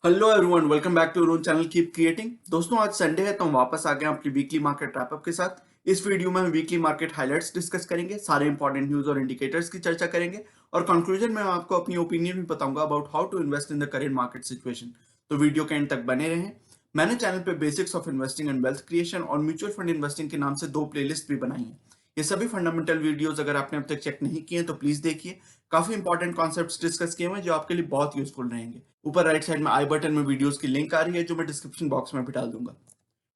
Hello everyone, welcome back to Arun channel keep creating. दोस्तों, आज Sunday है तो हम वापस आ गए हैं अपनी वीकली मार्केट रैपअप के साथ। इस वीडियो में हम वीकली मार्केट हाइलाइट्स डिस्कस करेंगे, सारे इंपॉर्टेंट न्यूज और इंडिकेटर्स की चर्चा करेंगे और कंक्लूजन में आपको अपनी ओपिनियन भी बताऊंगा about how to invest in the current market situation. तो वीडियो के एंड तक बने रहें। मैंने चैनल पे basics of investing and wealth creation और म्यूचुअल फंड इन्वेस्टिंग के नाम से 2 प्लेलिस्ट भी बनाई है। ये सभी फंडामेंटल वीडियोस अगर आपने अब तक चेक नहीं किए तो प्लीज देखिए। काफी इंपॉर्टेंट कॉन्सेप्ट्स डिस्कस किए हुए हैं जो आपके लिए बहुत यूजफुल रहेंगे। ऊपर राइट साइड में आई बटन में वीडियोस की लिंक आ रही है जो मैं डिस्क्रिप्शन बॉक्स में भी डाल दूंगा।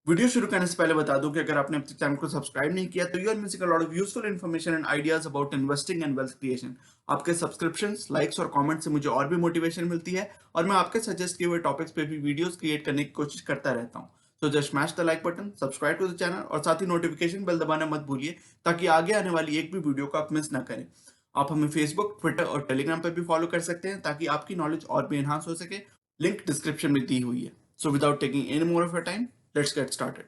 वीडियो शुरू करने से पहले बता दूं कि अगर आपने अब तक चैनल को सब्सक्राइब नहीं किया तो you are missing a lot of useful information and ideas about investing and wealth creation. आपके सब्सक्रिप्शंस, लाइक्स और कमेंट से मुझे और भी मोटिवेशन मिलती है और मैं आपके सजेस्ट किए हुए टॉपिक्स पे भी वीडियोस क्रिएट करने की कोशिश करता रहता हूँ। तो just smash the like button, subscribe to the channel और साथ ही नोटिफिकेशन बेल दबाना मत भूलिए ताकि आगे आने वाली एक भी वीडियो को आप मिस ना करें। आप हमें फेसबुक, ट्विटर और टेलीग्राम पर भी फॉलो कर सकते हैं ताकि आपकी नॉलेज और भी एनहांस हो सके। लिंक डिस्क्रिप्शन में दी हुई है। So without taking any more of your time, let's get started.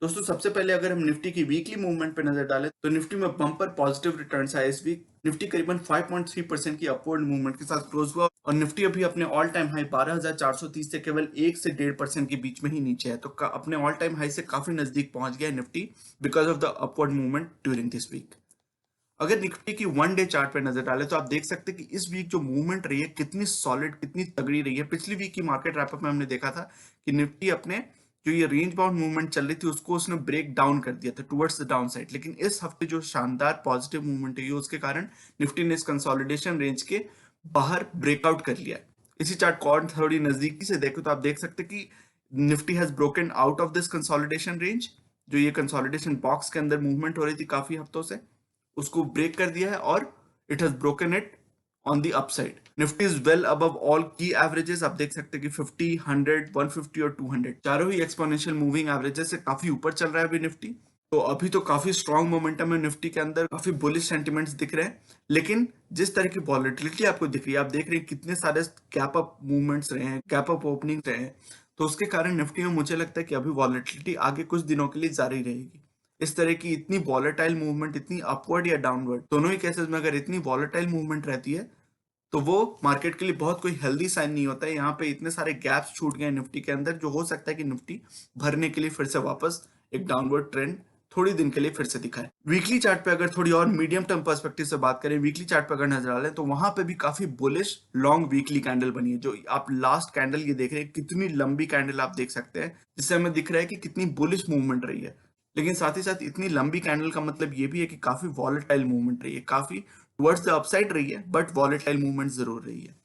दोस्तों, सबसे पहले अगर हम निफ्टी की वीकली मूवमेंट पे नजर डालें तो निफ्टी में बम्पर पॉजिटिव रिटर्न्स आए इस वीक। निफ्टी करीबन 5.3% की अपवर्ड मूवमेंट के साथ क्लोज हुआ और निफ्टी अभी अपने ऑल टाइम हाई 12,430 से केवल 1 से 1.5% के बीच में ही नीचे है, तो अपने ऑल टाइम हाई से काफी नजदीक पहुंच गया है Nifty because of the upward movement during this week. अगर निफ्टी की 1 डे चार्ट पे नजर डाले तो आप देख सकते हैं कि इस वीक जो मूवमेंट रही है कितनी सॉलिड, कितनी तगड़ी रही है। पिछली वीक की मार्केट रैपअप में हमने देखा था कि निफ्टी अपने जो ये रेंज बाउंड मूवमेंट चल रही थी उसको उसने ब्रेक डाउन कर दिया था टुवर्ड्स द डाउन साइड, लेकिन इस हफ्ते जो शानदार पॉजिटिव मूवमेंट है उसके कारण निफ्टी ने इस कंसोलिडेशन रेंज के बाहर ब्रेकआउट कर लिया। इसी चार्ट को और थोड़ी नजदीकी से देखो तो आप देख सकते हैं कि Nifty has broken out of this consolidation range. जो ये कंसोलिडेशन बॉक्स के अंदर मूवमेंट हो रही थी काफी हफ्तों से, उसको ब्रेक कर दिया है और it has broken it on the upside. Nifty is well above all की एवरेजेस। आप देख सकते हैं कि 50, 100, 150 और 200 चारों ही एक्सपोनेंशियल मूविंग एवरेजेस से काफी ऊपर चल रहा है अभी निफ्टी। तो अभी तो काफी स्ट्रॉन्ग मोमेंटम है निफ्टी के अंदर, काफी बुलिश सेंटिमेंट्स दिख रहे हैं। लेकिन जिस तरह की वॉलेटिलिटी आपको दिख रही है, आप देख रहे हैं कितने सारे गैप अप मूवमेंट्स रहे हैं, गैप अप ओपनिंग रहे हैं, तो उसके कारण निफ्टी में मुझे लगता है कि अभी वॉलेटिलिटी आगे कुछ दिनों के लिए जारी रहेगी। इस तरह की इतनी वॉलेटाइल मूवमेंट, इतनी अपवर्ड या डाउनवर्ड, दोनों ही केसेस में अगर इतनी वॉलेटाइल मूवमेंट रहती है तो वो मार्केट के लिए बहुत कोई हेल्दी साइन नहीं होता है। यहाँ पे इतने सारे गैप्स छूट गए निफ्टी के अंदर जो हो सकता है कि निफ्टी भरने के लिए फिर से वापस एक डाउनवर्ड ट्रेंड थोड़ी दिन के लिए फिर से दिखाए। वीकली चार्ट पे अगर थोड़ी और मीडियम टर्म पर्सपेक्टिव से बात करें, वीकली चार्ट पे अगर नजर डालें तो वहां पे भी काफी बुलिश लॉन्ग वीकली कैंडल बनी है। जो आप लास्ट कैंडल ये देख रहे हैं, कितनी लंबी कैंडल आप देख सकते हैं, जिससे हमें दिख रहा है कि कितनी बुलिश मूवमेंट रही है। लेकिन साथ ही साथ इतनी लंबी कैंडल का मतलब ये भी है कि काफी वॉलेटाइल मूवमेंट रही है, काफी टुवर्ड्स द अपसाइड रही है, बट वॉलेटाइल मूवमेंट जरूर रही है।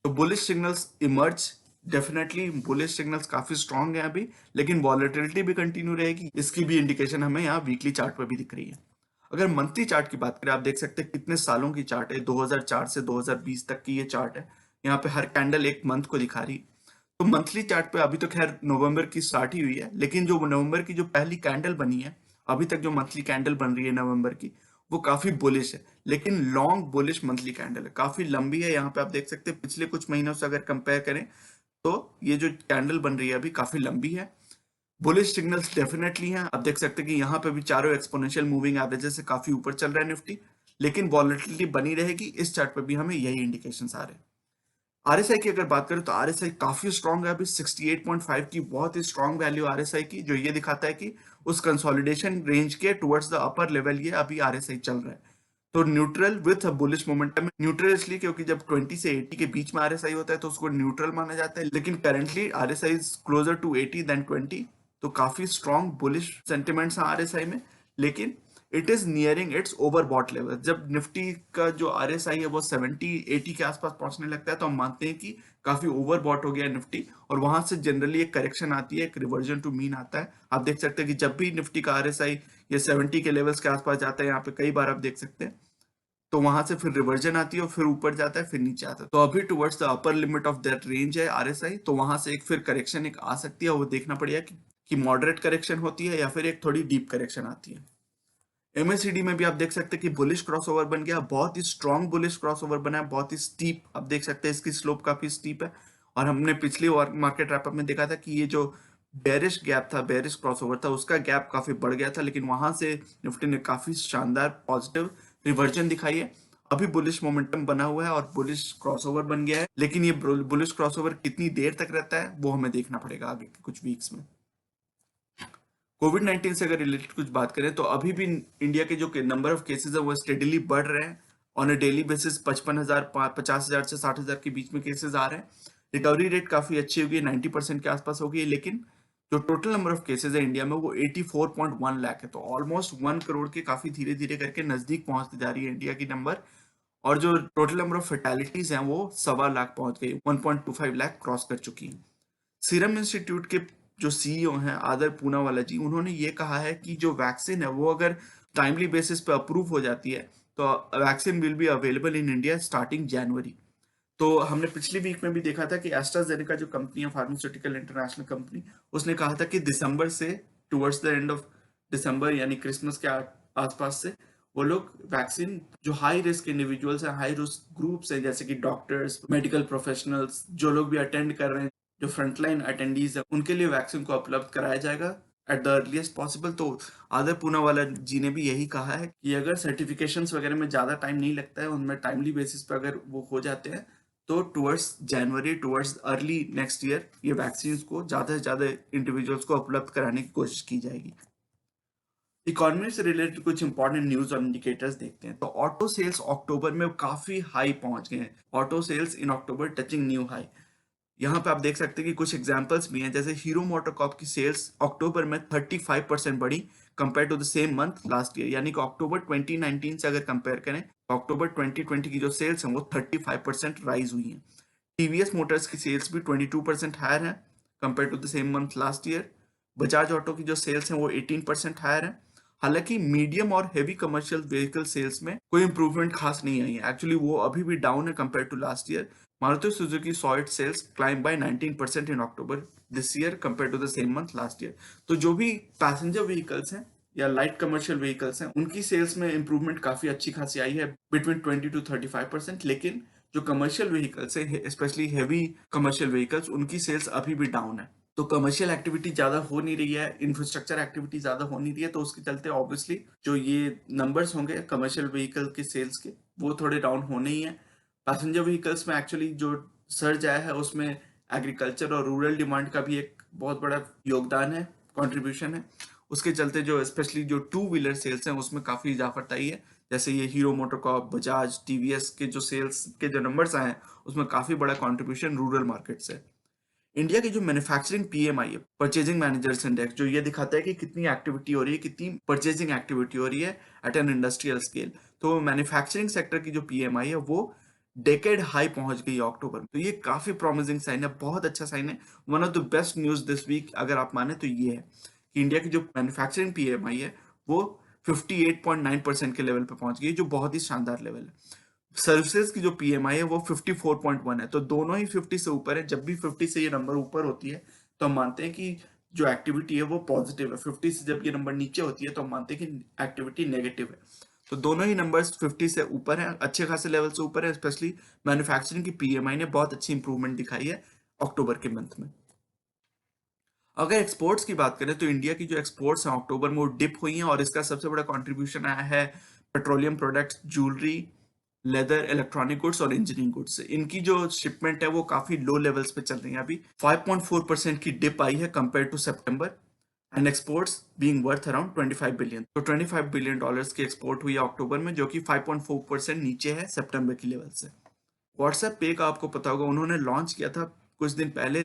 तो bullish signals emerge, definitely bullish signals काफी स्ट्रांग है अभी, लेकिन वॉलेटिलिटी भी कंटिन्यू रहेगी, इसकी भी इंडिकेशन हमें यहाँ वीकली चार्ट पर भी दिख रही है। अगर मंथली चार्ट की बात करें, आप देख सकते हैं कितने सालों की चार्ट है, 2004 से 2020 तक की ये चार्ट है। यहाँ पे हर कैंडल एक मंथ को दिखा रही है। तो मंथली चार्ट पे अभी तो खैर नवंबर की स्टार्ट ही हुई है, लेकिन जो नवंबर की जो पहली कैंडल बनी है, अभी तक जो मंथली कैंडल बन रही है नवंबर की, वो काफी बुलिश है। लेकिन लॉन्ग बुलिश मंथली कैंडल है, काफी लंबी है। यहाँ पे आप देख सकते हैं पिछले कुछ महीनों से अगर कंपेयर करें तो ये जो कैंडल बन रही है अभी काफी लंबी है। बुलिश सिग्नल्स डेफिनेटली हैं। आप देख सकते हैं कि यहाँ पे भी चारों एक्सपोनेंशियल मूविंग एवरेजेस से काफी ऊपर चल रहा है निफ्टी, लेकिन वॉलेटिलिटी बनी रहेगी। इस चार्ट पे भी हमें यही इंडिकेशंस आ रहे हैं। आरएसआई की अगर बात करें तो आरएसआई काफी स्ट्रांग है अभी, 68.5 की बहुत ही स्ट्रांग वैल्यू आरएसआई की, जो ये दिखाता है कि उस कंसोलिडेशन रेंज के टुवर्ड्स द अपर लेवल ये अभी आरएसआई चल रहा है। तो neutral with bullish momentum. Neutral इसलिए क्योंकि जब 20 से 80 के बीच में आरएसआई होता है तो उसको न्यूट्रल माना जाता है, लेकिन currently RSI is closer to 80 than 20, तो काफी स्ट्रांग बुलिश सेंटिमेंट्स हैं आरएसआई में। लेकिन it is nearing its overbought level. जब निफ्टी का जो आरएसआई है वो 70-80 के आसपास पहुंचने लगता है तो हम मानते हैं कि काफी ओवरबॉट हो गया है निफ्टी, और वहां से जनरली एक करेक्शन आती है, एक रिवर्जन टू मीन आता है। आप देख सकते हैं कि जब भी निफ्टी का आरएसआई ये 70 के लेवल्स के आसपास जाता है, यहाँ पे कई बार आप देख सकते हैं, तो वहां से फिर रिवर्जन आती है और फिर ऊपर जाता है, फिर नीचे आता है। तो अभी towards the upper limit of that range है आरएसआई, तो वहां से एक फिर करेक्शन एक आ सकती है। वो देखना पड़ेगा कि मॉडरेट करेक्शन होती है या फिर एक थोड़ी डीप करेक्शन आती है। एमएससीडी में भी आप देख सकते हैं कि बुलिश क्रॉसओवर बन गया, बहुत ही स्ट्रॉन्ग बुलिश क्रॉसओवर बना है, बहुत ही स्टीप। आप देख सकते हैं इसकी स्लोप काफी स्टीप है, और हमने पिछली मार्केट रैपअप में देखा था कि ये जो बेरिश गैप था, बेरिश क्रॉसओवर था, उसका गैप काफी बढ़ गया था, लेकिन वहां से निफ्टी ने काफी शानदार पॉजिटिव रिवर्जन दिखाई है अभी बुलिश मोमेंटम बना हुआ है और बुलिश क्रॉसओवर बन गया है, लेकिन ये बुलिश क्रॉसओवर कितनी देर तक रहता है वो हमें देखना पड़ेगा आगे के कुछ वीक्स में। कोविड-19 से अगर रिलेटेड कुछ बात करें तो अभी भी इंडिया के जो नंबर ऑफ केसेस है वो स्टेडीली बढ़ रहे हैं। ऑन अ डेली बेसिस 55,000 50,000 से 60,000 के बीच में केसेस आ रहे हैं। रिकवरी रेट काफी अच्छी होगी, 90% के आसपास होगी, लेकिन जो टोटल नंबर ऑफ केसेस है इंडिया में वो 84.1 लाख है। तो ऑलमोस्ट 1 करोड़ के काफी धीरे धीरे करके नजदीक पहुंचती जा रही है इंडिया की नंबर। और जो टोटल नंबर ऑफ फेटालिटीज हैं वो 1.25 लाख पहुंच गई, 1.25 लाख क्रॉस कर चुकी है। सीरम इंस्टीट्यूट के जो सीईओ हैं आदर पूनावाला जी, उन्होंने ये कहा है कि जो वैक्सीन है वो अगर टाइमली बेसिस पे अप्रूव हो जाती है तो vaccine will be available in India starting January. तो हमने पिछली वीक में भी देखा था कि एस्ट्राजेनेका जो कंपनी है, फार्मास्यूटिकल इंटरनेशनल कंपनी, उसने कहा था कि दिसंबर से towards the end of December यानी क्रिसमस के आसपास से वो लोग वैक्सीन जो हाई रिस्क इंडिविजुअल्स हैं, हाई रिस्क ग्रुप्स हैं, जैसे कि डॉक्टर्स, मेडिकल प्रोफेशनल्स, जो लोग भी अटेंड कर रहे हैं, जो फ्रंटलाइन अटेंडीज है, उनके लिए वैक्सीन को उपलब्ध कराया जाएगा एट द अर्लीस्ट पॉसिबल। तो आदर पूनावाला जी ने भी यही कहा है कि अगर सर्टिफिकेशंस वगैरह में ज्यादा टाइम नहीं लगता है, उनमें टाइमली बेसिस पे अगर वो हो जाते हैं तो टुवर्ड्स जनवरी, टुवर्ड्स अर्ली नेक्स्ट ईयर ये वैक्सीन को ज्यादा से ज्यादा इंडिविजुअल्स को उपलब्ध कराने की कोशिश की जाएगी। इकोनॉमी से रिलेटेड कुछ इंपॉर्टेंट न्यूज और इंडिकेटर्स देखते हैं। तो ऑटो सेल्स अक्टूबर में काफी हाई पहुंच गए हैं। ऑटो सेल्स इन अक्टूबर टचिंग न्यू हाई। यहाँ पे आप देख सकते हैं कि कुछ एग्जांपल्स भी हैं, जैसे हीरो मोटोकॉर्प की सेल्स अक्टूबर में 35% बढ़ी compare to the same month last year. यानी कि अक्टूबर 2019 से अगर कंपेयर करें तो अक्टूबर 2020 की जो सेल्स हैं वो 35% राइज हुई हैं। टीवीएस मोटर्स की सेल्स भी 22% हायर है compare to the same month last year. Bajaj Auto की जो सेल्स हैं वो 18% हायर है। हालांकि मीडियम और हेवी कमर्शियल व्हीकल सेल्स में कोई इंप्रूवमेंट खास नहीं आई है, एक्चुअली वो अभी भी डाउन है compare to last year. Maruti Suzuki saw its sales climb by 19% in October this year compared to the same month last year. तो जो भी पैसेंजर व्हीकल्स हैं या लाइट कमर्शियल व्हीकल्स हैं उनकी सेल्स में इंप्रूवमेंट काफी अच्छी खासी आई है, बिटवीन 20 to 35%। लेकिन जो कमर्शियल व्हीकल्स हैं, स्पेशली हैवी कमर्शियल व्हीकल्स, उनकी सेल्स अभी भी डाउन है। तो कमर्शियल एक्टिविटी ज्यादा हो नहीं रही है, इंफ्रास्ट्रक्चर एक्टिविटी ज्यादा हो नहीं रही है, तो उसके चलते ऑब्वियसली जो ये नंबर्स होंगे कमर्शियल व्हीकल के सेल्स के वो थोड़े डाउन होने ही है। पैसेंजर व्हीकल्स में एक्चुअली जो सर्ज आया है उसमें एग्रीकल्चर और रूरल डिमांड का भी एक बहुत बड़ा योगदान है, कंट्रीब्यूशन है। उसके चलते जो स्पेशली जो टू व्हीलर सेल्स हैं उसमें काफी इजाफत आई है। जैसे ये हीरो मोटोकॉर्प, बजाज, टीवीएस के जो सेल्स के जो नंबर्स आए हैं उसमें काफी बड़ा कंट्रीब्यूशन रूरल मार्केट से। इंडिया की जो मैन्युफैक्चरिंग पीएमआई है, परचेजिंग मैनेजर्स इंडेक्स, जो ये दिखाता है कि कितनी एक्टिविटी हो रही है, कितनी परचेजिंग एक्टिविटी हो रही है एट एन इंडस्ट्रियल स्केल। तो मैन्युफैक्चरिंग सेक्टर की जो पीएमआई है वो डेकेड हाई पहुंच गई है अक्टूबर में। तो ये काफी प्रॉमिसिंग साइन है, बहुत अच्छा साइन है। One of the best news this week अगर आप माने तो ये है कि इंडिया की जो मैन्युफैक्चरिंग पीएमआई है वो 58.9% के लेवल पे पहुंच गई, जो बहुत ही शानदार लेवल है। सर्विसेज की जो पीएमआई है वो 54.1 है, तो दोनों ही 50 से ऊपर है। जब भी 50 से ये नंबर ऊपर होती है तो हम मानते हैं कि जो एक्टिविटी है वो पॉजिटिव है। 50 से जब ये नंबर नीचे होती है तो हम मानते हैं कि एक्टिविटी नेगेटिव है। तो दोनों ही नंबर्स 50 से ऊपर हैं, अच्छे खासे लेवल से ऊपर है। स्पेशली मैन्युफैक्चरिंग की पीएमआई ने बहुत अच्छी इंप्रूवमेंट दिखाई है अक्टूबर के मंथ में। अगर एक्सपोर्ट्स की बात करें तो इंडिया की जो एक्सपोर्ट्स हैं अक्टूबर में वो डिप हुई हैं, और इसका सबसे बड़ा कंट्रीब्यूशन आया है petroleum products, jewellery, leather, electronic goods और इंजीनियरिंग गुड्स से। इनकी जो शिपमेंट है वो काफी लो लेवल्स पे चल रही है। अभी 5.4% की डिप आई है कंपेयर टू सितंबर, and exports being worth around 25 billion. तो 25 बिलियन डॉलर्स की एक्सपोर्ट हुई है अक्टूबर में, जो कि 5.4% नीचे है सितंबर की लेवल से। व्हाट्सएप पे का आपको पता होगा उन्होंने लॉन्च किया था कुछ दिन पहले,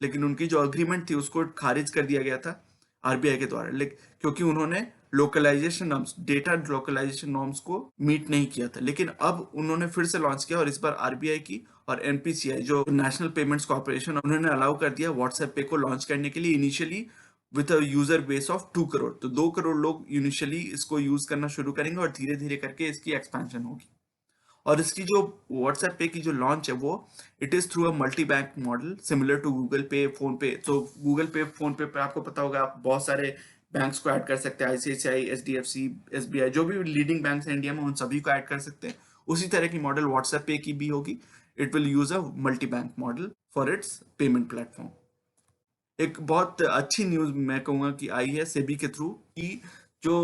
लेकिन उनकी जो अग्रीमेंट थी उसको खारिज कर दिया गया था आरबीआई के द्वारा, लेकिन क्योंकि उन्होंने localisation norms, data localisation norms को मीट नहीं किया था। लेकिन अब उन्होंने फिर से लॉन्च किया, और इस बार आरबीआई की और एनपीसीआई जो नेशनल पेमेंट्स कॉर्पोरेशन, उन्होंने अलाउ कर दिया व्हाट्सएप पे को लॉन्च करने के लिए, initially with a user base of 2 crore. तो 2 करोड़ लोग इनिशियली इसको यूज करना शुरू करेंगे और धीरे धीरे करके इसकी एक्सपेंशन होगी। और इसकी जो व्हाट्सएप पे की जो लॉन्च है वो it is through a multi bank model similar to Google Pay, PhonePe. तो गूगल पे, फोन पे आपको पता होगा आप बहुत सारे बैंक्स को ऐड कर सकते हैं, आईसीआईसीआई, एचडीएफसी, एसबीआई, जो भी लीडिंग बैंक्स हैं इंडिया में उन सभी को ऐड कर सकते हैं। उसी तरह की मॉडल व्हाट्सएप पे की भी होगी। It will use a multi bank model for its payment platform. एक बहुत अच्छी न्यूज मैं कहूंगा कि आई है सेबी के थ्रू कि जो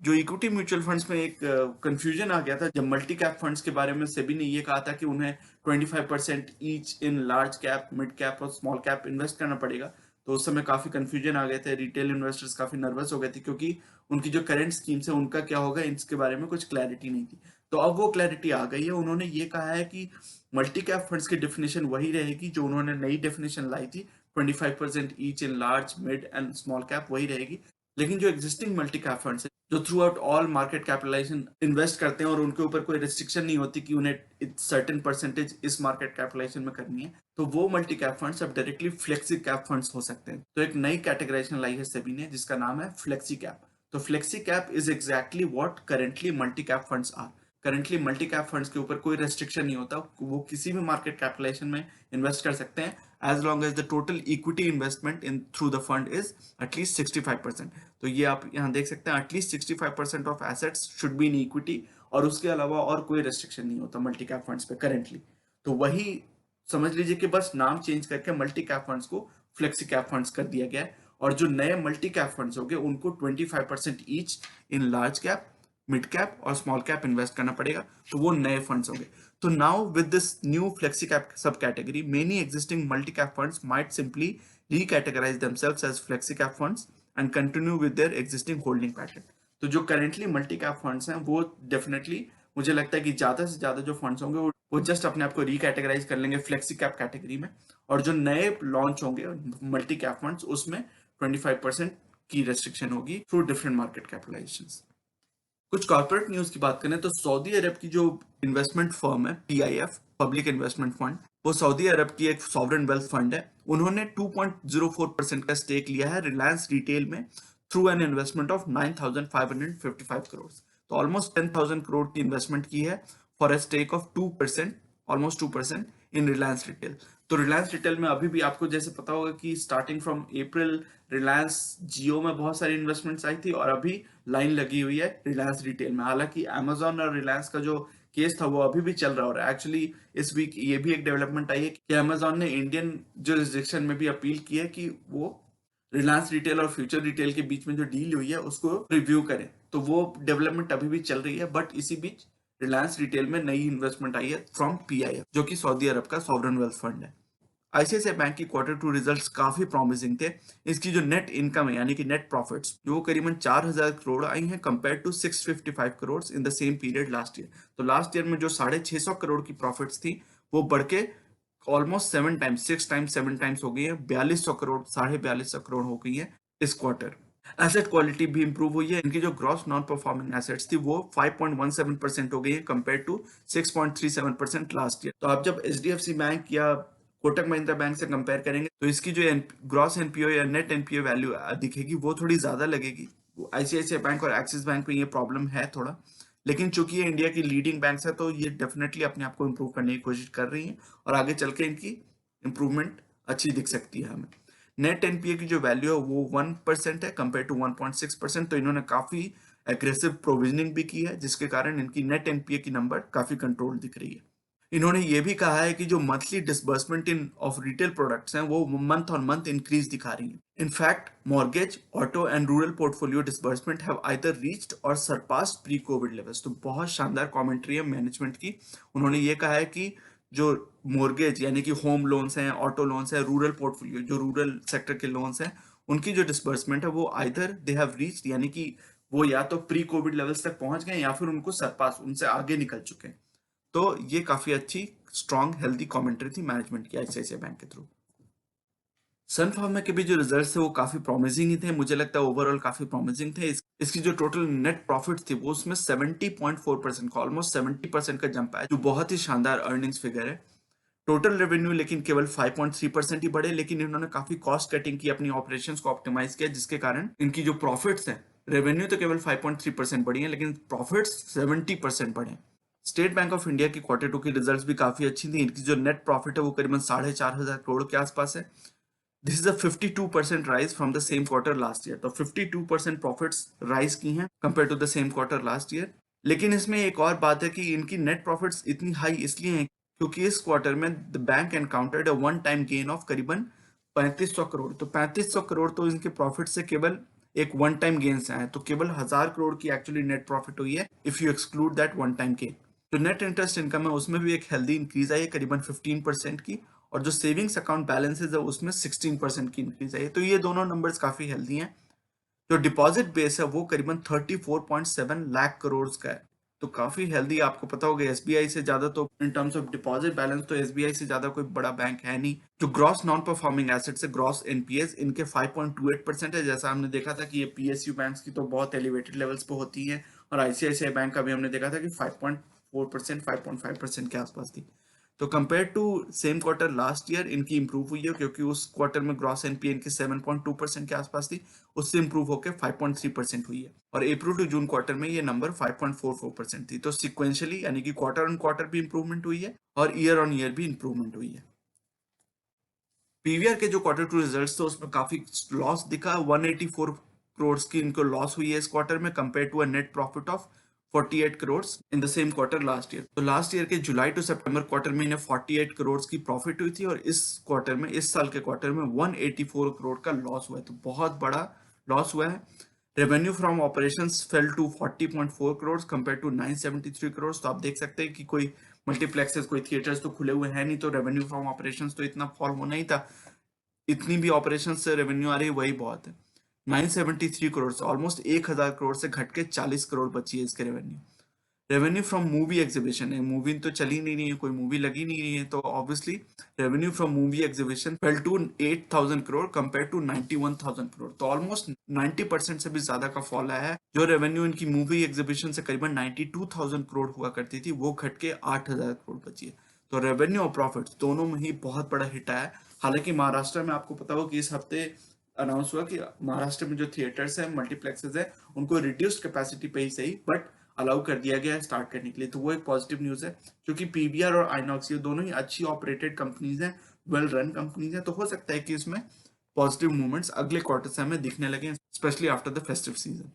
जो इक्विटी म्यूचुअल फंड्स में एक कंफ्यूजन आ गया था जब मल्टी कैप फंड्स के बारे में सेबी ने ये कहा था कि उन्हें 25% each in large cap, mid cap और स्मॉल कैप इन्वेस्ट करना पड़ेगा। तो उस समय काफी कंफ्यूजन आ गए थे, रिटेल इन्वेस्टर्स काफी नर्वस हो गए थे क्योंकि उनकी जो करंट स्कीम्स है उनका क्या होगा इसके बारे में कुछ क्लैरिटी नहीं थी। तो अब वो क्लैरिटी आ गई है। उन्होंने ये कहा है कि मल्टी कैप फंड्स की डेफिनेशन वही रहेगी जो उन्होंने नई डेफिनेशन लाई थी, 25% each in large, mid and small cap वही रहेगी। लेकिन जो एग्जिस्टिंग मल्टी कैप फंड्स है जो throughout all market capitalisation invest करते हैं और उनके ऊपर कोई रिस्ट्रिक्शन नहीं होती कि उन्हें सर्टेन परसेंटेज इस मार्केट कैपिटलाइजेशन में करनी है, तो वो मल्टी कैप फंड्स अब डायरेक्टली फ्लेक्सी कैप फंड्स हो सकते हैं। तो एक नई कैटेगराइजेशन लाई है सेबी ने जिसका नाम है फ्लेक्सी कैप। तो flexi cap is exactly what currently multi cap funds are. Currently multi cap funds के ऊपर कोई रेस्ट्रिक्शन नहीं होता, वो किसी भी मार्केट कैपिटलाइजेशन में इन्वेस्ट कर सकते हैं as long as the total equity investment in through the fund is at least 65%। तो ये आप यहाँ देख सकते हैं, at least 65% of assets should be in equity, और उसके अलावा और कोई रेस्ट्रिक्शन नहीं होता मल्टी कैप फंड्स पे करेंटली। तो वही समझ लीजिए कि बस नाम चेंज करके मल्टी कैप फंड्स को फ्लेक्सी कैप फंड्स कर दिया गया है, और जो नए मल्टी कैप फंड्स होंगे उनको 25% each in large cap, mid cap और स्मॉल कैप इन्वेस्ट करना पड़ेगा, तो वो नए फंड्स होंगे। तो now with this new flexi cap sub category, many existing multi cap funds might simply recategorize themselves as flexi cap funds and continue with their existing holding pattern। तो जो currently multi cap funds हैं वो definitely मुझे लगता है कि ज्यादा से ज्यादा जो फंड्स होंगे वो जस्ट अपने आप को रिकैटेगराइज कर लेंगे फ्लेक्सी कैप कैटेगरी में, और जो नए लॉन्च होंगे मल्टी कैप फंड्स उसमें 25% की रेस्ट्रिक्शन होगी थ्रू डिफरेंट मार्केट कैपिटलाइजेशंस। कुछ कॉर्पोरेट न्यूज की बात करें तो सऊदी अरब की जो इन्वेस्टमेंट फर्म है PIF, पब्लिक इन्वेस्टमेंट फंड, वो सऊदी अरब की एक सॉवरेन वेल्थ फंड है। उन्होंने 2.04% का स्टेक लिया है रिलायंस रिटेल में through an investment of 9,555 crore. तो ऑलमोस्ट 10,000 करोड़ की इन्वेस्टमेंट की है for a stake of 2%, almost 2% in Reliance Retail. तो रिलायंस रिटेल में अभी भी आपको जैसे पता होगा कि स्टार्टिंग फ्रॉम अप्रैल रिलायंस जियो में बहुत सारी इन्वेस्टमेंट्स आई थी और अभी लाइन लगी हुई है रिलायंस रिटेल में। हालांकि अमेजोन और रिलायंस का जो केस था वो अभी भी चल रहा हो रहा है। एक्चुअली इस वीक ये भी एक डेवलपमेंट आई है कि अमेजोन ने इंडियन जुरिस्डिक्शन में भी अपील की है कि वो रिलायंस रिटेल और फ्यूचर रिटेल के बीच में जो डील हुई है उसको रिव्यू करें। तो वो डेवलपमेंट अभी भी चल रही है, बट इसी बीच रिलायंस रिटेल में नई इन्वेस्टमेंट आई है फ्रॉम PIF जो कि सऊदी अरब का सॉवरेन वेल्थ फंड है। ICICI बैंक की Q2 रिजल्ट्स काफी प्रॉमिसिंग थे। इसकी जो नेट इनकम है यानी कि नेट प्रॉफिट्स वो करीबन 4,000 करोड़ आई हैं compare to 655 crore in the same period last year. तो लास्ट ईयर में जो 650 करोड़ की प्रॉफिट्स थी वो बढ़ के ऑलमोस्ट 7 टाइम्स, 6 टाइम्स, 7 टाइम्स हो गई है, 4200 करोड़, 4250 करोड़ हो गई है इस क्वार्टर। एसेट क्वालिटी भी इंप्रूव हुई है। इनकी जो ग्रॉस नॉन परफॉर्मिंग एसेट्स थी वो 5.17% हो गई है कंपेयर टू 6.37% लास्ट ईयर। तो आप जब HDFC बैंक या कोटक महिंद्रा बैंक से कंपेयर करेंगे तो इसकी जो ग्रॉस NPA या नेट NPA वैल्यू दिखेगी वो थोड़ी ज्यादा लगेगी। ICICI बैंक और एक्सिस बैंक में ये प्रॉब्लम है थोड़ा, लेकिन चूंकि ये इंडिया की लीडिंग बैंक्स है तो ये डेफिनेटली अपने आप को इम्प्रूव करने की कोशिश कर रही हैं और आगे चल के इनकी इम्प्रूवमेंट अच्छी दिख सकती है हमें। नेट NPA की जो वैल्यू है वो 1% है कंपेयर टू 1.6%। तो इन्होंने काफी एग्रेसिव प्रोविजनिंग भी की है जिसके कारण इनकी नेट NPA की नंबर काफी कंट्रोल दिख रही है। इन्होंने ये भी कहा है कि जो monthly disbursement in of retail products हैं वो मंथ ऑन मंथ इंक्रीज दिखा रही हैं। In fact mortgage, auto and rural portfolio disbursement have either reached और सरपास्ड प्री कोविड लेवल्स। तो बहुत शानदार कमेंट्री है मैनेजमेंट की। उन्होंने ये कहा है कि जो मॉर्गेज यानी कि होम लोन्स हैं, ऑटो लोन्स हैं, रूरल पोर्टफोलियो जो रूरल सेक्टर के लोन्स हैं, उनकी जो डिसबर्समेंट है वो आइदर दे हैव रीच्ड यानी कि वो या तो प्री कोविड लेवल्स तक पहुंच गए या फिर उनको सरपास, उनसे आगे निकल चुके हैं। तो ये काफी अच्छी स्ट्रॉन्ग हेल्दी कमेंट्री थी मैनेजमेंट की ICICI बैंक के थ्रू। सन फार्मा के भी जो रिजल्ट्स थे वो काफी प्रॉमिसिंग ही थे, मुझे लगता है ओवरऑल काफी प्रॉमिसिंग थे। इसकी जो टोटल नेट प्रॉफिट थी वो उसमें 70.4% का, ऑलमोस्ट 70% का जंप आया जो बहुत ही शानदार अर्निंग्स फिगर है। टोटल रेवेन्यू लेकिन केवल 5.3% ही बढ़े, लेकिन इन्होंने काफी कॉस्ट कटिंग की, अपनी ऑपरेशंस को ऑप्टिमाइज किया जिसके कारण इनकी जो प्रॉफिट्स हैं, रेवेन्यू तो केवल 5.3% बढ़ी है लेकिन प्रॉफिट्स 70% बढ़े। स्टेट बैंक ऑफ इंडिया की Q2 की रिजल्ट्स भी काफी अच्छी थी। इनकी जो नेट प्रॉफिट है वो करीबन 4,500 करोड़ के आसपास है। This is a 52% rise from the same quarter last year. तो 52% प्रॉफिट्स राइज की हैं compare to the same quarter last year. लेकिन इसमें एक और बात है कि इनकी नेट प्रॉफिट्स इतनी हाई इसलिए हैं क्योंकि इस क्वार्टर में the bank encountered a one time gain of करीबन 3,500 करोड़। तो 3,500 करोड़ तो इनके प्रॉफिट से केवल एक वन टाइम गेन से आए, तो केवल 1000 करोड़ की एक्चुअली नेट प्रॉफिट हुई है if you exclude that one time gain. जो नेट इंटरेस्ट इनकम है उसमें भी एक हेल्दी इंक्रीज आई है करीबन 15% की, और जो सेविंग्स अकाउंट बैलेंसेज है उसमें 16% की इंक्रीज आई है। तो ये दोनों नंबर्स काफी हेल्दी हैं। जो डिपॉजिट बेस है वो करीबन 34.7 लाख करोड़ का है, तो काफी हेल्दी। आपको पता होगा एसबीआई से ज्यादा, तो in terms of deposit balance तो एसबीआई से ज्यादा कोई बड़ा बैंक है नहीं। जो ग्रॉस नॉन परफॉर्मिंग एसेट्स है, ग्रॉस एनपीएस, इनके 5.28% है। जैसा हमने देखा था कि ये पीएसयू बैंक्स की तो बहुत एलिवेटेड लेवल्स पे होती है, और आईसीआईसीआई बैंक का भी हमने देखा था कि 5.4%, 5.5% के आसपास थी। तो compare to same quarter last year इनकी इंप्रूव हुई है, क्योंकि उस क्वार्टर में ग्रॉस एनपीए इनकी 7.2% के आसपास थी, उससे इंप्रूव होकर 5.3% हुई है। और अप्रैल टू जून क्वार्टर में ये नंबर 5.44% थी। तो सिक्वेंशियली यानी कि क्वार्टर ऑन क्वार्टर भी इंप्रूवमेंट हुई है, और ईयर ऑन ईयर भी इंप्रूवमेंट हुई है। पीवीआर के जो क्वार्टर टू रिजल्ट्स थे उसमें काफी लॉस दिखा। 184 करोड़ की इनको लॉस हुई है इस क्वार्टर में, compare to a net profit of 48 crore in the same quarter last year. तो लास्ट ईयर के जुलाई टू सितंबर क्वार्टर में इन्हें 48 करोड़ की प्रॉफिट हुई थी, और इस क्वार्टर में, इस साल के क्वार्टर में 184 करोड़ का लॉस हुआ है, तो बहुत बड़ा लॉस हुआ है। Revenue from operations fell to 40.4 crore compare to 973 crore. तो आप देख सकते हैं कि कोई मल्टीप्लेक्सेस, कोई थिएटर्स तो खुले हुए हैं नहीं, तो रेवेन्यू फ्रॉम ऑपरेशंस तो इतना फॉल होना ही था। इतनी भी ऑपरेशन से रेवेन्यू आ रही है वही बहुत है। 973 करोड़ से ऑलमोस्ट 1000 करोड़ से घट के 40 करोड़ बची है इसके revenue. Revenue from movie exhibition है, मूवी तो चली नहीं रही है, कोई मूवी लगी नहीं रही है, तो obviously revenue from movie exhibition fell to 8000 crore compare to 91,000 crore. तो ऑलमोस्ट 90% से भी ज्यादा का फॉल आया है। जो रेवेन्यू इनकी मूवी एग्जीबिशन से करीबन 92,000 करोड़ हुआ करती थी, वो घट के 8000 करोड़ बची है। तो रेवेन्यू और प्रॉफिट दोनों में ही बहुत बड़ा हिट आया है। हालांकि महाराष्ट्र में आपको पता हो कि इस हफ्ते अनाउंस हुआ कि महाराष्ट्र में जो थिएटर्स है, मल्टीप्लेक्सेस है, उनको रिड्यूस्ड कैपेसिटी पे ही सही बट अलाउ कर दिया गया है स्टार्ट करने के लिए। तो वो एक पॉजिटिव न्यूज है, क्योंकि पीवीआर और आइनॉक्स ये दोनों ही अच्छी ऑपरेटेड कंपनीज हैं, वेल रन कंपनीज हैं। तो हो सकता है कि इसमें पॉजिटिव मूवमेंट्स अगले क्वार्टर से हमें दिखने लगे, specially after the festive season.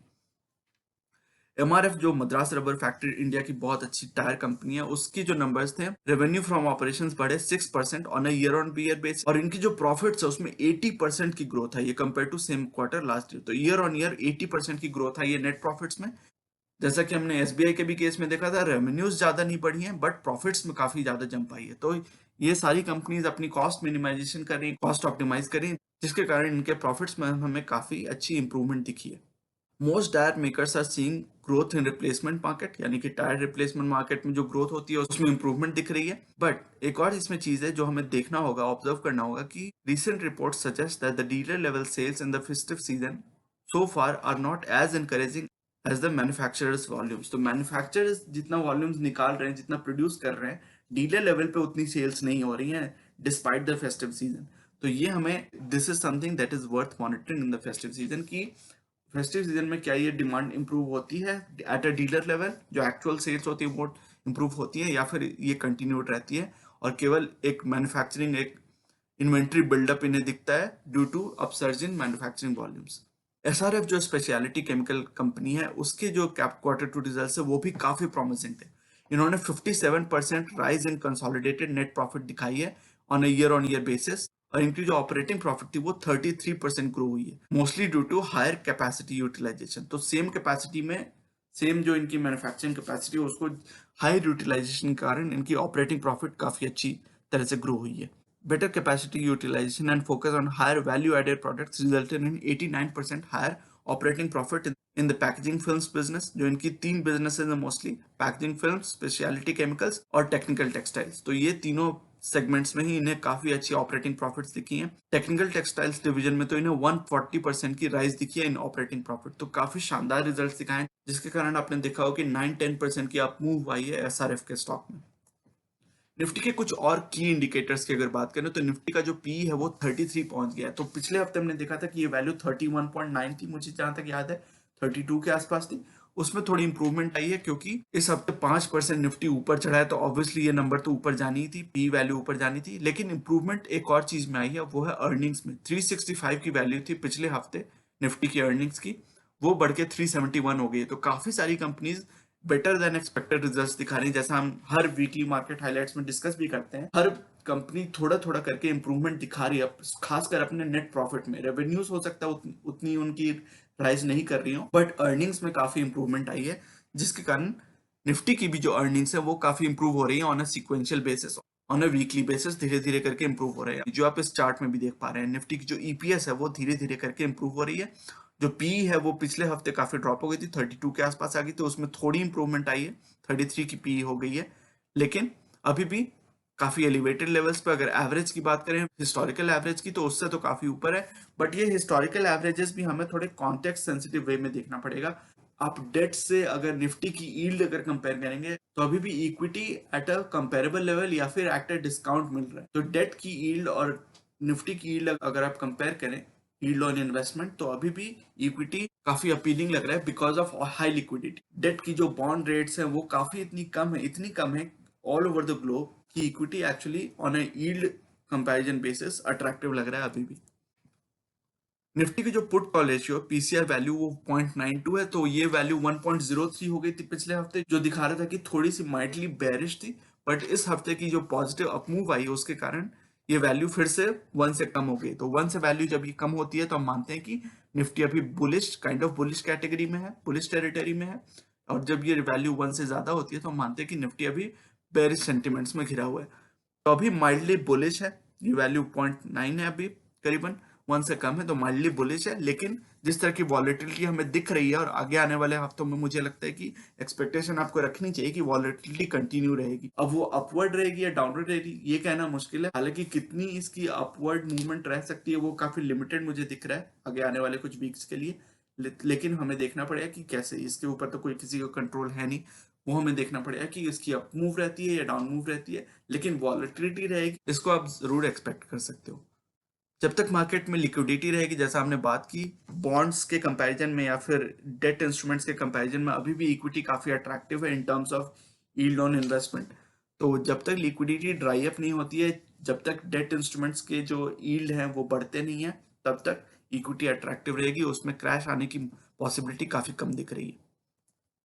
MRF जो मद्रास रबर फैक्ट्री इंडिया की बहुत अच्छी टायर कंपनी है, उसकी जो नंबर्स थे, रेवेन्यू फ्रॉम ऑपरेशंस बढ़े 6% on a year on year base, और इनकी जो प्रॉफिट्स है उसमें 80% की ग्रोथ है ये compare to same quarter last year. तो ईयर ऑन ईयर 80% की ग्रोथ है ये नेट प्रॉफिट्स में। जैसा कि हमने एसबीआई के भी केस में देखा था, रेवेन्यूज ज्यादा नहीं बढ़ी हैं बट प्रॉफिट्स में काफी ज्यादा जंप आई है। तो ये सारी कंपनीज अपनी कॉस्ट मिनिमाइजेशन कर रही हैं, कॉस्ट ऑप्टिमाइज कर रही हैं, जिसके कारण इनके प्रॉफिट्स में हमें काफी अच्छी इंप्रूवमेंट दिखी है। Most tyre makers are seeing growth in replacement market, यानी कि टायर रिप्लेसमेंट मार्केट में जो ग्रोथ होती है उसमें इंप्रूवमेंट दिख रही है। बट एक और इसमें चीज है जो हमें देखना होगा, ऑब्जर्व करना होगा, कि recent reports suggest that the dealer level sales in the festive season so far are not as encouraging as the manufacturers volumes। तो मैन्युफैक्चरर्स जितना वॉल्यूम्स निकाल रहे हैं, जितना प्रोड्यूस कर रहे हैं, डीलर लेवल पे उतनी सेल्स नहीं हो रही हैं डिस्पाइट द फेस्टिव सीजन। तो ये हमें, this is something that is worth monitoring in the festive season, की फेस्टिव सीजन में क्या ये डिमांड इंप्रूव होती है एट अ डीलर लेवल, जो एक्चुअल सेल्स होती है वो इंप्रूव होती है, या फिर ये कंटिन्यूड रहती है और केवल एक मैन्युफैक्चरिंग, एक इन्वेंट्री बिल्डअप इन्हें दिखता है due to upsurge in manufacturing volumes. SRF जो स्पेशलिटी केमिकल कंपनी है, उसके जो क्वार्टर टू रिजल्ट्स है वो भी काफी प्रॉमिसिंग थे। इन्होंने 57% rise in consolidated net profit दिखाई है on a year on year basis, और इनकी जो ऑपरेटिंग प्रॉफिट थी वो 33% ग्रो हुई है, mostly due to higher capacity utilisation. तो सेम कैपेसिटी में, सेम जो इनकी मैन्युफैक्चरिंग कैपेसिटी है उसको हाई यूटिलाइजेशन के कारण इनकी ऑपरेटिंग प्रॉफिट काफी अच्छी तरह से ग्रो हुई है। Better capacity utilization and focus on higher value-added products resulted in 89% higher operating profit in the packaging films business, जो इनकी तीन businesses हैं mostly, packaging films, speciality chemicals और टेक्निकल टेक्सटाइल्स। तो ये तीनों सेगमेंट्स में ही इन्हें काफी अच्छी ऑपरेटिंग प्रॉफिट्स दिखी हैं। टेक्निकल टेक्सटाइल्स डिवीजन में तो इन्हें 140% की राइज दिखी है इन ऑपरेटिंग प्रॉफिट। तो काफी शानदार रिजल्ट्स दिखाए हैं, जिसके कारण आपने देखा हो कि 9-10% की अप मूव आई है एसआरएफ के स्टॉक में। निफ्टी के कुछ और की इंडिकेटर्स की अगर बात करें तो निफ्टी का जो पी है वो 33 पहुंच गया है। तो पिछले हफ्ते हमने देखा था कि ये वैल्यू 31.9 थी, मुझे जहां तक याद है 32 के आसपास थी। उसमें थोड़ी इंप्रूवमेंट आई है, क्योंकि इस हफ्ते 5% निफ्टी ऊपर चढ़ा है, तो ऑब्वियसली ये नंबर तो ऊपर जानी ही थी, पी वैल्यू ऊपर जानी थी। लेकिन इंप्रूवमेंट एक और चीज में आई है, वो है अर्निंग्स में। 365 की वैल्यू थी पिछले हफ्ते निफ्टी की अर्निंग्स की, वो बढ़ के 371 हो गई है। तो काफी सारी companies better than expected results दिखा रही हैं। जैसा हम हर वीकली मार्केट हाइलाइट्स में डिस्कस भी करते हैं, हर कंपनी थोड़ा थोड़ा करके इंप्रूवमेंट दिखा रही है, खासकर अपने नेट प्रॉफिट में। रेवेन्यूज हो सकता है उतनी उनकी राइज नहीं कर रही हो, बट अर्निंग्स में काफी इंप्रूवमेंट आई है, जिसके कारण निफ्टी की भी जो अर्निंग्स है वो काफी इंप्रूव हो रही है on a sequential basis, on a weekly basis धीरे धीरे करके इंप्रूव हो रहे हैं। जो आप इस चार्ट में भी देख पा रहे हैं, निफ्टी की जो ईपीएस है वो धीरे धीरे करके इंप्रूव हो रही है। जो पी है वो पिछले हफ्ते काफी ड्रॉप हो गई थी, 32 के आसपास आ गई, तो उसमें थोड़ी इंप्रूवमेंट आई है, 33 की पी हो गई है, लेकिन अभी भी काफी एलिवेटेड लेवल्स पे। अगर एवरेज की बात करें, हिस्टोरिकल एवरेज की, तो उससे तो काफी ऊपर है, बट ये हिस्टोरिकल एवरेजेस भी हमें थोड़े कॉन्टेक्स्ट सेंसिटिव वे में देखना पड़ेगा। आप डेट से अगर निफ्टी की यील्ड अगर कंपेयर करेंगे तो अभी भी equity at a comparable level या फिर एट अ डिस्काउंट मिल रहा है। तो डेट की यील्ड और निफ्टी की यील्ड अगर आप कंपेयर करें, यील्ड ऑन इन्वेस्टमेंट, तो अभी भी इक्विटी काफी अपीलिंग लग रहा है because of high liquidity. Debt की जो बॉन्ड रेट्स हैं वो काफी इतनी कम है ऑल ओवर द ग्लोब कि equity actually on a yield comparison basis attractive लग रहा है अभी भी। निफ्टी की जो put call ratio PCR value वो 0.92 है, तो ये वैल्यू 1.03 हो गई थी पिछले हफ्ते, जो दिखा रहा था कि थोड़ी सी माइल्डली बेरिश थी, बट इस हफ्ते की जो पॉजिटिव अपमूव आई उसके कारण ये वैल्यू फिर से 1 से कम हो गई। तो 1 से वैल्यू जब ये कम होती है तो हम मानते हैं कि निफ्टी अभी bullish, kind of bullish category में है, बुलिश टेरिटरी में है, और जब ये वैल्यू 1 से ज्यादा होती है तो हम मानते हैं कि निफ्टी अभी बेरिश सेंटिमेंट्स में घिरा हुआ है। तो अभी माइल्डली बुलिश है, ये वैल्यू 0.9 है, अभी करीबन 1 से कम है, तो माइल्डली बुलिश है। लेकिन जिस तरह की वॉलेटिलिटी हमें दिख रही है और आगे आने वाले हफ्तों में मुझे लगता है कि एक्सपेक्टेशन आपको रखनी चाहिए कि वॉलेटिलिटी कंटिन्यू रहेगी। अब वो अपवर्ड रहेगी या डाउनवर्ड रहेगी ये कहना मुश्किल है, हालांकि कितनी इसकी अपवर्ड मूवमेंट रह सकती है वो काफी लिमिटेड मुझे दिख रहा है आगे आने वाले कुछ वीक्स के लिए। लेकिन हमें देखना पड़ेगा कि कैसे, इसके ऊपर तो कोई किसी का कंट्रोल है नहीं, वो हमें देखना पड़ेगा कि इसकी अप मूव रहती है या डाउन मूव रहती है, लेकिन वॉलेटिलिटी रहेगी, इसको आप जरूर एक्सपेक्ट कर सकते हो। जब तक मार्केट में लिक्विडिटी रहेगी, जैसा हमने बात की, बॉन्ड्स के कंपैरिजन में या फिर डेट इंस्ट्रूमेंट्स के कंपैरिजन में अभी भी इक्विटी काफी अट्रैक्टिव है in terms of yield on investment. तो जब तक लिक्विडिटी ड्राई अप नहीं होती है, जब तक डेट इंस्ट्रूमेंट्स के जो यील्ड हैं वो बढ़ते नहीं है, तब तक इक्विटी अट्रैक्टिव रहेगी, उसमें क्रैश आने की पॉसिबिलिटी काफी कम दिख रही है।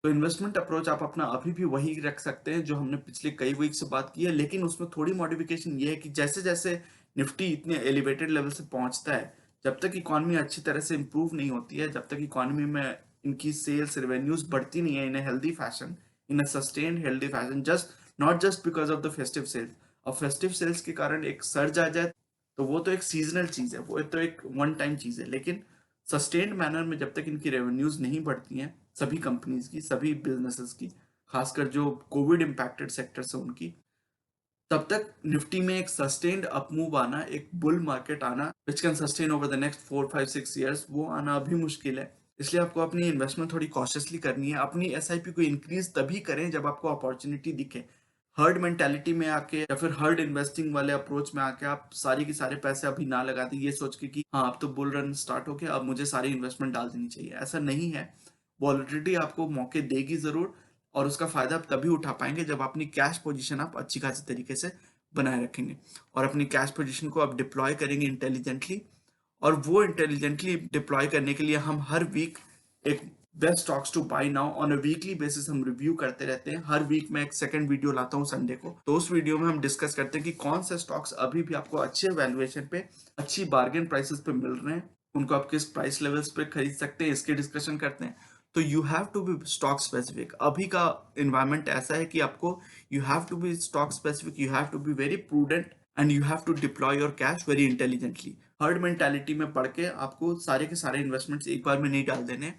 तो इन्वेस्टमेंट अप्रोच आप अपना अभी भी वही रख सकते हैं जो हमने पिछले कई वीक से बात की है, लेकिन उसमें थोड़ी मॉडिफिकेशन ये है कि जैसे जैसे निफ्टी इतने एलिवेटेड लेवल से पहुंचता है, जब तक इकोनॉमी अच्छी तरह से इंप्रूव नहीं होती है, जब तक इकोनॉमी में इनकी सेल्स रेवेन्यूज बढ़ती नहीं है in healthy fashion, in a sustained healthy fashion, just not just because of the festive sales. अब फेस्टिव सेल्स के कारण एक सर्ज आ जाए तो वो तो एक सीजनल चीज है, वो तो एक वन टाइम चीज है, लेकिन सस्टेन्ड मैनर में जब तक इनकी रेवेन्यूज नहीं बढ़ती हैं, सभी कंपनीज की, सभी बिजनेसेस की, खासकर जो कोविड इम्पैक्टेड सेक्टर्स है उनकी, तब तक निफ्टी में एक सस्टेन्ड अपमूव आना, एक बुल मार्केट आना which can sustain over the next 4 5 6 years, वो आना अभी मुश्किल है। इसलिए आपको अपनी इन्वेस्टमेंट थोड़ी कॉशियसली करनी है। अपनी एसआईपी को इंक्रीज तभी करें जब आपको अपॉर्चुनिटी दिखे। हर्ड मेंटेलिटी में आके या फिर हर्ड इन्वेस्टिंग वाले अप्रोच में आके आप सारी की सारे पैसे अभी ना लगा दें ये सोच के कि हाँ अब तो बुल रन स्टार्ट हो गया, अब मुझे सारी इन्वेस्टमेंट डाल देनी चाहिए, ऐसा नहीं है। वॉलिटिलिटी आपको मौके देगी जरूर, और उसका फायदा आप तभी उठा पाएंगे जब अपनी कैश पोजीशन आप अच्छी खासी तरीके से बनाए रखेंगे और अपनी कैश पोजीशन को आप डिप्लॉय करेंगे इंटेलिजेंटली। और वो इंटेलिजेंटली डिप्लॉय करने के लिए हम हर वीक एक best stocks to buy now on a weekly basis हम रिव्यू करते रहते हैं। हर वीक में एक सेकंड वीडियो लाता हूँ संडे को, तो उस वीडियो में हम डिस्कस करते हैं कि कौन से स्टॉक्स अभी भी आपको अच्छे वैल्यूएशन पे, अच्छी बार्गेन प्राइसेस पे मिल रहे हैं, उनको आप किस प्राइस लेवल्स पे खरीद सकते हैं, इसके डिस्कशन करते हैं। तो you have to be stock specific. अभी का इन्वायरमेंट ऐसा है कि आपको you have to be stock specific, you have to be very prudent and you have to deploy your cash very intelligently. Herd mentality में पढ़ के आपको सारे के सारे इन्वेस्टमेंट्स एक बार में नहीं डाल देने,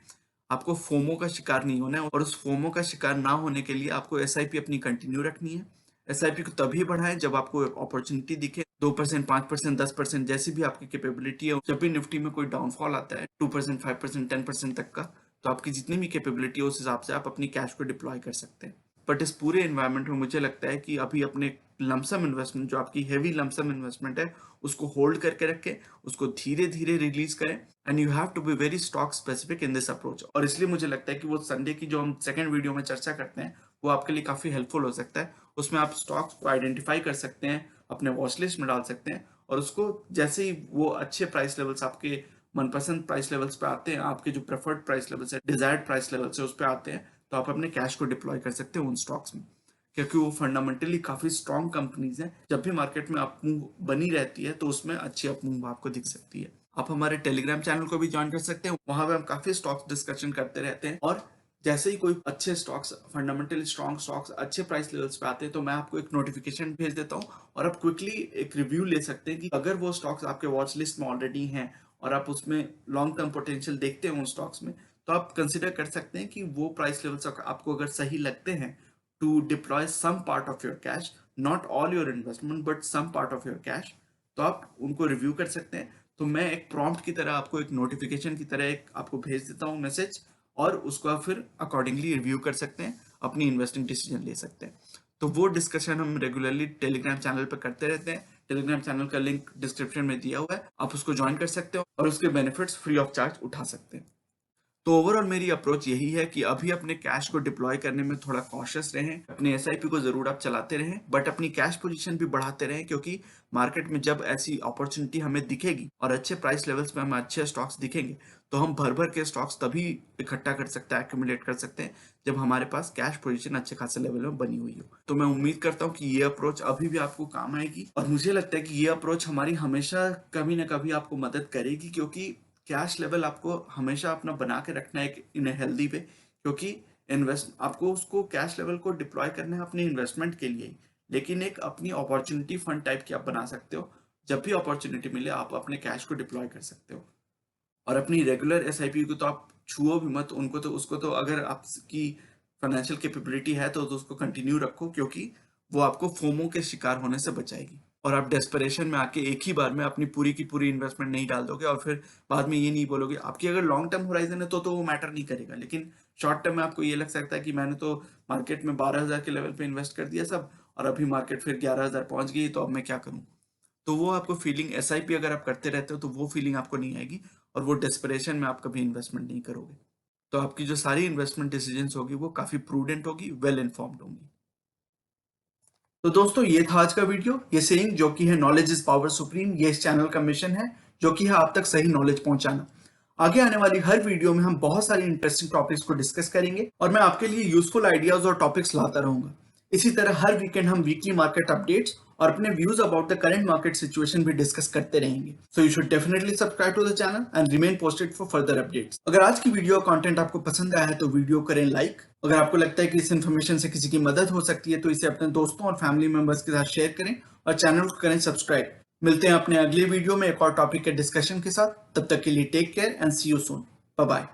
आपको फोमो का शिकार नहीं होना है, और उस फोमो का शिकार ना होने के लिए आपको एसआईपी अपनी कंटिन्यू रखनी है। एसआईपी को तभी बढ़ाएं जब आपको अपॉर्चुनिटी दिखे, 2% 5% 10% जैसी भी आपकी कैपेबिलिटी है। जब भी निफ्टी में कोई डाउनफॉल आता है 2% 5% 10% तक का, तो आपकी जितनी भी कैपेबिलिटी है उस हिसाब से आप अपनी कैश को डिप्लॉय कर सकते हैं। बट इस पूरे एनवायरनमेंट में मुझे लगता है कि अभी अपने लमसम इन्वेस्टमेंट, जो आपकी हेवी लमसम इन्वेस्टमेंट है, उसको होल्ड करके रखें, उसको धीरे धीरे रिलीज करें, and you have to be very stock specific in this approach. और इसलिए मुझे लगता है कि वो संडे की जो हम सेकंड वीडियो में चर्चा करते हैं वो आपके लिए काफी हेल्पफुल हो सकता है। उसमें आप स्टॉक्स को आइडेंटिफाई कर सकते हैं, अपने वॉच लिस्ट में डाल सकते हैं, और उसको जैसे ही वो अच्छे प्राइस लेवल्स, आपके मनपसंद प्राइस लेवल्स पे आते हैं, आपके जो प्रेफर्ड प्राइस लेवल्स है, डिजायर्ड प्राइस लेवल्स है, उस पे आते हैं, तो आप अपने कैश को डिप्लॉय कर सकते हैं उन स्टॉक्स में। क्योंकि वो फंडामेंटली काफी स्ट्रॉन्ग कंपनीज हैं। जब भी मार्केट में अप मूव बनी रहती है तो उसमें अच्छी अप मूव आपको दिख सकती है। आप हमारे टेलीग्राम चैनल को भी ज्वाइन कर सकते हैं, वहां पे हम काफी स्टॉक्स डिस्कशन करते रहते हैं, और जैसे ही कोई अच्छे स्टॉक्स, फंडामेंटली स्ट्रॉन्ग स्टॉक्स अच्छे प्राइस लेवल्स पे आते हैं तो मैं आपको एक नोटिफिकेशन भेज देता हूँ और आप क्विकली एक रिव्यू ले सकते हैं कि अगर वो स्टॉक्स आपके वॉच लिस्ट में ऑलरेडी हैं और आप उसमें लॉन्ग टर्म पोटेंशियल देखते हैं उन स्टॉक्स में, तो आप कंसिडर कर सकते हैं कि वो प्राइस लेवल्स आपको अगर सही लगते हैं to deploy some part of your cash, not all your investment but some part of your cash, तो आप उनको रिव्यू कर सकते हैं। तो मैं एक प्रॉम्प्ट की तरह आपको, एक नोटिफिकेशन की तरह एक आपको भेज देता हूँ मैसेज, और उसको आप फिर अकॉर्डिंगली रिव्यू कर सकते हैं, अपनी इन्वेस्टिंग डिसीजन ले सकते हैं। तो वो डिस्कशन हम रेगुलरली टेलीग्राम चैनल पर करते रहते हैं। टेलीग्राम चैनल का लिंक डिस्क्रिप्शन में दिया हुआ है, आप उसको ज्वाइन कर सकते हो और उसके बेनिफिट्स फ्री ऑफ चार्ज उठा सकते हैं। तो ओवरऑल मेरी अप्रोच यही है कि अभी अपने कैश को डिप्लॉय करने में थोड़ा कॉशियस रहें। अपने एसआईपी को जरूर आप चलाते रहें, बट अपनी कैश पोजीशन भी बढ़ाते रहें, क्योंकि मार्केट में जब ऐसी अपॉर्चुनिटी हमें दिखेगी और अच्छे प्राइस लेवल्स पे हमें अच्छे स्टॉक्स दिखेंगे, तो हम भर भर के स्टॉक्स तभी इकट्ठा कर सकते हैं, एक्यूमुलेट कर सकते हैं, जब हमारे पास कैश पोजीशन अच्छे खासे लेवल में बनी हुई हो। तो मैं उम्मीद करता हूँ कि ये अप्रोच अभी भी आपको काम आएगी, और मुझे लगता है कि ये अप्रोच हमारी हमेशा कभी ना कभी आपको मदद करेगी, क्योंकि कैश लेवल आपको हमेशा अपना बना के रखना है इन हेल्दी वे, क्योंकि इन्वेस्ट आपको उसको कैश लेवल को डिप्लॉय करना है अपनी इन्वेस्टमेंट के लिए, लेकिन एक अपनी अपॉर्चुनिटी फंड टाइप की आप बना सकते हो। जब भी अपॉर्चुनिटी मिले आप अपने कैश को डिप्लॉय कर सकते हो। और अपनी रेगुलर एसआईपी को तो आप छुओ भी मत, उनको तो, उसको तो अगर आपकी फाइनेंशियल कैपेबिलिटी है तो उसको कंटिन्यू रखो, क्योंकि वो आपको फोमो के शिकार होने से बचाएगी। और आप डेस्परेशन में आके एक ही बार में अपनी पूरी की पूरी इन्वेस्टमेंट नहीं डाल दोगे और फिर बाद में ये नहीं बोलोगे। आपकी अगर लॉन्ग टर्म होराइजन है तो वो मैटर नहीं करेगा, लेकिन शॉर्ट टर्म में आपको ये लग सकता है कि मैंने तो मार्केट में 12,000 के लेवल पे इन्वेस्ट कर दिया सब, और अभी मार्केट फिर 11,000 पहुंच गई, तो अब मैं क्या करूं। तो वो आपको फीलिंग, एसआईपी अगर आप करते रहते हो तो वो फीलिंग आपको नहीं आएगी, और वो डेस्परेशन में आप कभी इन्वेस्टमेंट नहीं करोगे। तो आपकी जो सारी इन्वेस्टमेंट डिसीजंस होगी वो काफी प्रूडेंट होगी, वेल इन्फॉर्म्ड होंगी। तो दोस्तों ये था आज का वीडियो। ये सेइंग जो कि है नॉलेज इज पावर सुप्रीम, ये इस चैनल का मिशन है, जो कि है आप तक सही नॉलेज पहुंचाना। आगे आने वाली हर वीडियो में हम बहुत सारी इंटरेस्टिंग टॉपिक्स को डिस्कस करेंगे और मैं आपके लिए यूजफुल आइडियाज और टॉपिक्स लाता रहूंगा। इसी तरह हर वीकेंड हम वीकली मार्केट अपडेट्स और अपने views about the current market situation भी डिस्कस करते रहेंगे। So you should definitely subscribe to the channel and remain posted for further updates. अगर आज की वीडियो कंटेंट आपको पसंद आया है तो वीडियो करें लाइक। अगर आपको लगता है कि इस इन्फॉर्मेशन से किसी की मदद हो सकती है तो इसे अपने दोस्तों और फैमिली मेंबर्स के साथ शेयर करें और चैनल को करें सब्सक्राइब। मिलते हैं अपने अगले वीडियो में एक और टॉपिक के डिस्कशन के साथ। तब तक के लिए take care and see you soon. Bye bye.